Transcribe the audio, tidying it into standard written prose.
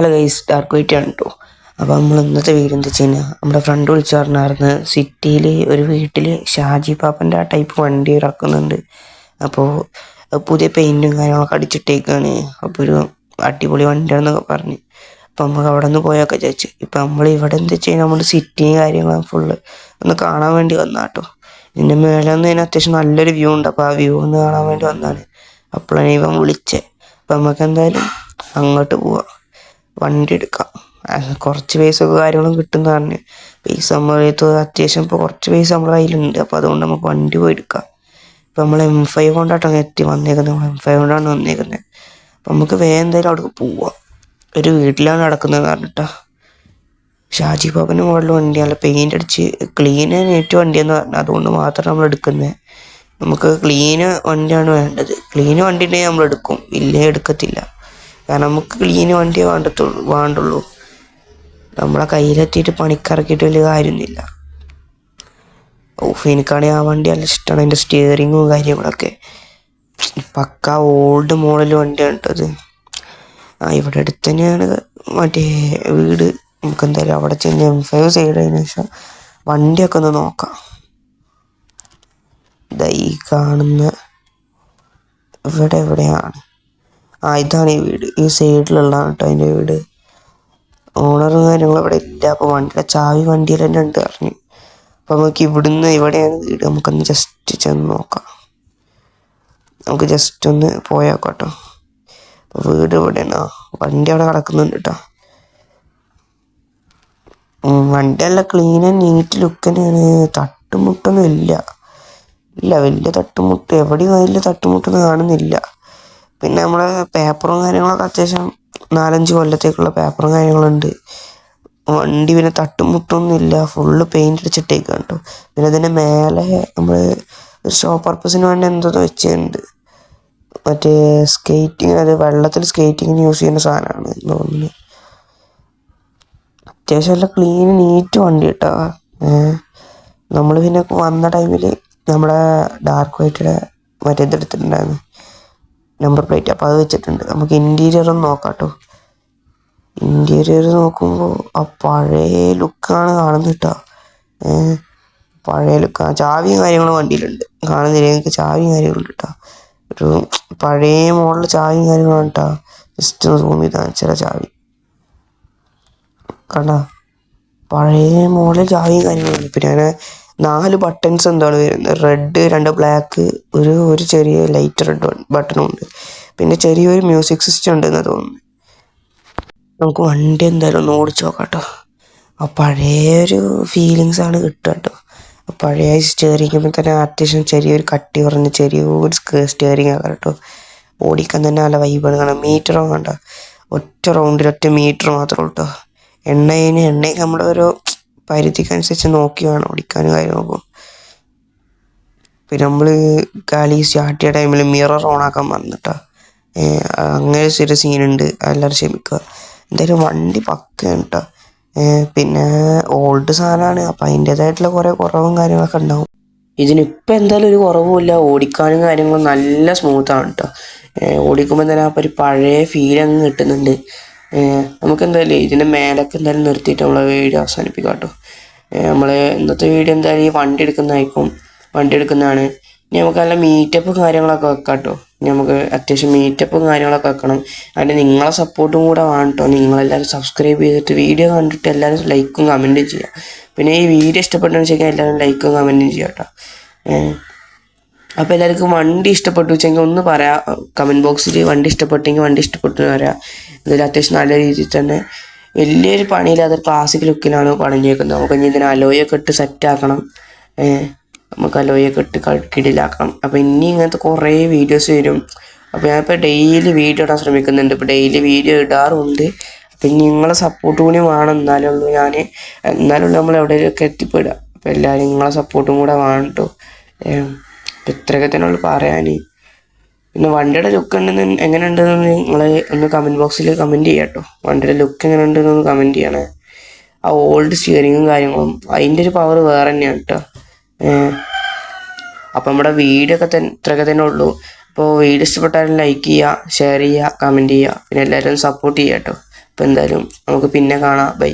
Hello guys, dark white ആണ് കേട്ടോ. അപ്പോൾ നമ്മൾ ഇന്നത്തെ വീഡിയോ എന്താ വെച്ച് കഴിഞ്ഞാൽ, നമ്മുടെ ഫ്രണ്ട് വിളിച്ചു പറഞ്ഞായിരുന്നു സിറ്റിയിൽ ഒരു വീട്ടിൽ ഷാജി പാപ്പൻ്റെ ആ ടൈപ്പ് വണ്ടി ഇറക്കുന്നുണ്ട്. അപ്പോൾ പുതിയ പെയിൻറ്റും കാര്യങ്ങളൊക്കെ അടിച്ചിട്ടേക്കാണ്. അപ്പോൾ ഒരു അടിപൊളി വണ്ടിയാണെന്നൊക്കെ പറഞ്ഞ് അപ്പോൾ നമുക്ക് അവിടെ നിന്ന് പോയൊക്കെ ചോദിച്ചു. ഇപ്പം നമ്മൾ ഇവിടെ എന്താ വെച്ച് കഴിഞ്ഞാൽ നമ്മൾ സിറ്റിയും കാര്യങ്ങളും ഫുള്ള് ഒന്ന് കാണാൻ വേണ്ടി വന്നാട്ടോ. ഇതിൻ്റെ മേലെ നിന്ന് അതിന് അത്യാവശ്യം നല്ലൊരു വ്യൂ ഉണ്ട്. അപ്പോൾ ആ വ്യൂ ഒന്ന് കാണാൻ വേണ്ടി വന്നതാണ്. അപ്പോഴാണ് ഇവൻ വിളിച്ചത്. അപ്പം നമുക്ക് എന്തായാലും അങ്ങോട്ട് പോവാം, വണ്ടി എടുക്കാം. കുറച്ച് പൈസയൊക്കെ കാര്യങ്ങളും കിട്ടുന്ന പറഞ്ഞ് പൈസ നമ്മളെടുത്ത് അത്യാവശ്യം ഇപ്പോൾ കുറച്ച് പൈസ നമ്മുടെ കയ്യിലുണ്ട്. അപ്പോൾ അതുകൊണ്ട് നമുക്ക് വണ്ടി പോയി എടുക്കാം. ഇപ്പോൾ നമ്മൾ M5 കൊണ്ടായിട്ടാണ് എത്തി വന്നേക്കുന്നത്. നമ്മൾ M5 കൊണ്ടാണ് വന്നേക്കുന്നത്. അപ്പം നമുക്ക് വേഗം എന്തായാലും അവിടേക്ക് പോവാം. ഒരു വീട്ടിലാണ് നടക്കുന്നത് പറഞ്ഞിട്ടാ. ഷാജി പാപ്പൻ്റെ മോഡൽ വണ്ടിയാണ്, പെയിൻ്റ് അടിച്ച് ക്ലീൻ നേറ്റ് വണ്ടിയെന്ന് പറഞ്ഞു. അതുകൊണ്ട് മാത്രം നമ്മൾ എടുക്കുന്നത്. നമുക്ക് ക്ലീന് വണ്ടിയാണ് വേണ്ടത്. ക്ലീന് വണ്ടി ഉണ്ടെങ്കിൽ നമ്മൾ എടുക്കും, ഇല്ലേ എടുക്കത്തില്ല. കാരണം നമുക്ക് ക്ലീന് വണ്ടിയേ വേണ്ടുള്ളൂ. നമ്മളെ കയ്യിലെത്തിയിട്ട് പണിക്കിറക്കിയിട്ട് വലിയ കാര്യമൊന്നുമില്ല. എനിക്കാണെങ്കിൽ ആ വണ്ടി നല്ല ഇഷ്ടമാണ്. അതിൻ്റെ സ്റ്റിയറിങ്ങും കാര്യങ്ങളൊക്കെ പക്ക ഓൾഡ് മോഡൽ വണ്ടിയാണ് കേട്ടത്. ഇവിടെ അടുത്ത് തന്നെയാണ് മറ്റേ വീട്. നമുക്ക് എന്തായാലും അവിടെ ചെന്ന് M5 സൈഡ് ആയതിനു ശേഷം വണ്ടിയൊക്കെ ഒന്ന് നോക്കാം. ഈ കാണുന്ന ഇവിടെ എവിടെയാണ്? ഇതാണ് ഈ വീട്. ഈ സൈഡിലുള്ളതാണ് കേട്ടോ അതിൻ്റെ വീട്. ഓണറും കാര്യങ്ങളും ഇവിടെ ഇല്ല. അപ്പോൾ വണ്ടിയുടെ ചാവി വണ്ടിയിൽ തന്നെ ഉണ്ട് അറിഞ്ഞു. അപ്പോൾ നമുക്ക് ഇവിടുന്ന് ഇവിടെയാണ് വീട്. നമുക്കൊന്ന് ജസ്റ്റ് ചെന്ന് നോക്കാം. നമുക്ക് ജസ്റ്റ് ഒന്ന് പോയേക്കാം കേട്ടോ. അപ്പോൾ വീട് ഇവിടെയാണ്. വണ്ടി അവിടെ കിടക്കുന്നുണ്ട് കേട്ടോ. വണ്ടിയെല്ലാം ക്ലീൻ ആൻഡ് നീറ്റ് ലുക്ക് തന്നെയാണ്. തട്ടുമുട്ടൊന്നും ഇല്ല, വലിയ തട്ടുമുട്ട് എവിടെയും വലിയ തട്ടുമുട്ടൊന്നും കാണുന്നില്ല. പിന്നെ നമ്മളെ പേപ്പറും കാര്യങ്ങളൊക്കെ അത്യാവശ്യം 4-5 കൊല്ലത്തേക്കുള്ള പേപ്പറും കാര്യങ്ങളുണ്ട്. വണ്ടി പിന്നെ തട്ടുമുട്ടൊന്നും ഇല്ല, ഫുള്ള് പെയിൻ്റ് അടിച്ചിട്ടേക്കാണ് കേട്ടോ. പിന്നെ അതിൻ്റെ മേലെ നമ്മൾ ഷോ പർപ്പസിന് വേണ്ടി എന്തോ വെച്ചിട്ടുണ്ട്. മറ്റേ സ്കേറ്റിങ്, അത് വെള്ളത്തിൽ സ്കേറ്റിങ്ങിന് യൂസ് ചെയ്യുന്ന സാധനമാണ് തോന്നുന്നു. അത്യാവശ്യം നല്ല ക്ലീൻ നീറ്റ് വണ്ടി കേട്ടോ. നമ്മൾ പിന്നെ വന്ന ടൈമിൽ നമ്മുടെ ഡാർക്ക് വൈറ്റിയുടെ മറ്റേ ഇതെടുത്തിട്ടുണ്ടായിരുന്നു, നമ്പർ പ്ലേറ്റ്. അപ്പോൾ അത് വെച്ചിട്ടുണ്ട്. നമുക്ക് ഇൻറ്റീരിയറും നോക്കാം കേട്ടോ. ഇൻറ്റീരിയർ നോക്കുമ്പോൾ ആ പഴയ ലുക്കാണ് കാണുന്നത് കേട്ടോ. പഴയ ലുക്കാണ്. ചാവിയും കാര്യങ്ങളും വണ്ടിയിലുണ്ട്, കാണുന്നില്ല എനിക്ക്. ചാവിയും കാര്യങ്ങളുണ്ട് കേട്ടോ. ഒരു പഴയ മോഡൽ ചാവിയും കാര്യങ്ങളാണ് കേട്ടോ. ജസ്റ്റ് ഒന്ന് സൂം ചെയ്ത് കാണിച്ചാൽ ചാവി കണ്ട, പഴയ മോഡൽ ചാവിയും കാര്യങ്ങളുണ്ട്. പിന്നെ അങ്ങനെ 4 ബട്ടൺസ് എന്താണ് വരുന്നത്, റെഡ്, 2 ബ്ലാക്ക്, ഒരു ചെറിയ ലൈറ്റ് റെഡ് ബട്ടണും ഉണ്ട്. പിന്നെ ചെറിയൊരു മ്യൂസിക് സിസ്റ്റം ഉണ്ടെന്ന് തോന്നുന്നു. നമുക്ക് വണ്ടി എന്തായാലും ഒന്ന് ഓടിച്ച് നോക്കാം കേട്ടോ. ആ പഴയൊരു ഫീലിങ്സാണ് കിട്ടുക കേട്ടോ. പഴയ സ്റ്റിയറിങ്ങുമ്പോൾ തന്നെ അത്യാവശ്യം ചെറിയൊരു കട്ടി പറഞ്ഞ് ചെറിയൊരു സ്റ്റിയറിങ് ആക്കാം കേട്ടോ. ഓടിക്കാൻ തന്നെ നല്ല വൈബാണ്. കാണാം മീറ്ററോ കണ്ട, ഒറ്റ റൗണ്ടിൽ ഒറ്റ മീറ്റർ മാത്രമേ ഉള്ളൂ കേട്ടോ. എണ്ണയ്ക്ക് നമ്മളൊരു പരിധിക്കനുസരിച്ച് നോക്കി വേണം ഓടിക്കാനും കാര്യമൊക്കെ. പിന്നെ നമ്മൾ കളി സ്റ്റാർട്ട് ചെയ്ത ടൈമിൽ മിറർ ഓണാക്കാൻ വന്നിട്ടാ. അങ്ങനെ ഒരു സീനുണ്ട്, എല്ലാവരും ക്ഷമിക്കുക. എന്തായാലും വണ്ടി പക്കയാണ് കേട്ടോ. പിന്നെ ഓൾഡ് സാധനമാണ്, അപ്പം അതിൻ്റേതായിട്ടുള്ള കുറേ കുറവും കാര്യങ്ങളൊക്കെ ഉണ്ടാവും. ഇതിനിപ്പോൾ എന്തായാലും ഒരു കുറവുമില്ല. ഓടിക്കാനും കാര്യങ്ങളും നല്ല സ്മൂത്താണ് കേട്ടോ. ഓടിക്കുമ്പോൾ തന്നെ അപ്പോൾ ഒരു പഴയ ഫീൽ അങ്ങ് കിട്ടുന്നുണ്ട്. നമുക്ക് എന്തായാലും ഇതിൻ്റെ മേലൊക്കെ എന്തായാലും നിർത്തിയിട്ട് നമ്മളെ വീഡിയോ അവസാനിപ്പിക്കാം കേട്ടോ. നമ്മൾ ഇന്നത്തെ വീഡിയോ എന്തായാലും ഈ വണ്ടി എടുക്കുന്നതാണ്. ഇനി നമുക്ക് നല്ല മീറ്റപ്പും കാര്യങ്ങളൊക്കെ വെക്കാം കേട്ടോ. ഇനി നമുക്ക് അത്യാവശ്യം മീറ്റപ്പും കാര്യങ്ങളൊക്കെ വെക്കണം. അതിന് നിങ്ങളെ സപ്പോർട്ടും കൂടെ വേണം കേട്ടോ. നിങ്ങളെല്ലാവരും സബ്സ്ക്രൈബ് ചെയ്തിട്ട് വീഡിയോ കണ്ടിട്ട് എല്ലാവരും ലൈക്കും കമൻറ്റും ചെയ്യുക. പിന്നെ ഈ വീഡിയോ ഇഷ്ടപ്പെട്ടെന്ന് വെച്ചാൽ എല്ലാവരും ലൈക്കും കമൻറ്റും ചെയ്യുക കേട്ടോ. അപ്പോൾ എല്ലാവർക്കും വണ്ടി ഇഷ്ടപ്പെട്ടു വെച്ചെങ്കിൽ ഒന്ന് പറയാം കമൻറ്റ് ബോക്സിൽ. വണ്ടി ഇഷ്ടപ്പെട്ടെങ്കിൽ വണ്ടി ഇഷ്ടപ്പെട്ടു എന്ന് പറയാം. ഇതിൽ അത്യാവശ്യം നല്ല രീതിയിൽ തന്നെ വലിയൊരു പണിയില്ലാതെ ക്ലാസിക് ലുക്കിലാണ് പണിഞ്ഞേക്കുന്നത്. നമുക്ക് ഇനി ഇതിന് അലോയൊക്കെ ഇട്ട് സെറ്റാക്കണം. നമുക്ക് അലോയൊക്കെ ഇട്ട് കിടിലാക്കണം. അപ്പോൾ ഇനി ഇങ്ങനത്തെ കുറേ വീഡിയോസ് വരും. അപ്പോൾ ഞാനിപ്പോൾ ഡെയിലി വീഡിയോ ഇടാൻ ശ്രമിക്കുന്നുണ്ട്. ഇപ്പോൾ ഡെയിലി വീഡിയോ ഇടാറുണ്ട്. അപ്പം നിങ്ങളെ സപ്പോർട്ട് കൂടി വേണം, എന്നാലും നമ്മൾ എവിടെയൊക്കെ എത്തിപ്പെടുക. അപ്പോൾ എല്ലാവരും നിങ്ങളെ സപ്പോർട്ടും കൂടെ വേണം കേട്ടോ. ഇത്രയൊക്കെ തന്നെ ഉള്ളു പറയാൻ. പിന്നെ വണ്ടിയുടെ ലുക്ക് എങ്ങനെ ഉണ്ടെന്ന് നിങ്ങൾ ഒന്ന് കമൻറ്റ് ബോക്സിൽ കമൻറ്റ് ചെയ്യാം കേട്ടോ. വണ്ടിയുടെ ലുക്ക് എങ്ങനെ ഉണ്ടെന്നൊന്ന് കമൻറ്റ് ചെയ്യണേ. ആ ഓൾഡ് സ്റ്റിയറിങ്ങും കാര്യങ്ങളും അതിൻ്റെ ഒരു പവർ വേറെ തന്നെയാണ് കേട്ടോ. അപ്പം നമ്മുടെ വീഡിയോ ഒക്കെ ഇത്രയൊക്കെ തന്നെ ഉള്ളൂ. അപ്പോൾ വീഡിയോ ഇഷ്ടപ്പെട്ടാലും ലൈക്ക് ചെയ്യുക, ഷെയർ ചെയ്യുക, കമൻറ്റ് ചെയ്യുക. പിന്നെ എല്ലാവരും സപ്പോർട്ട് ചെയ്യുക കേട്ടോ. അപ്പോൾ എന്തായാലും നമുക്ക് പിന്നെ കാണാം. ബൈ.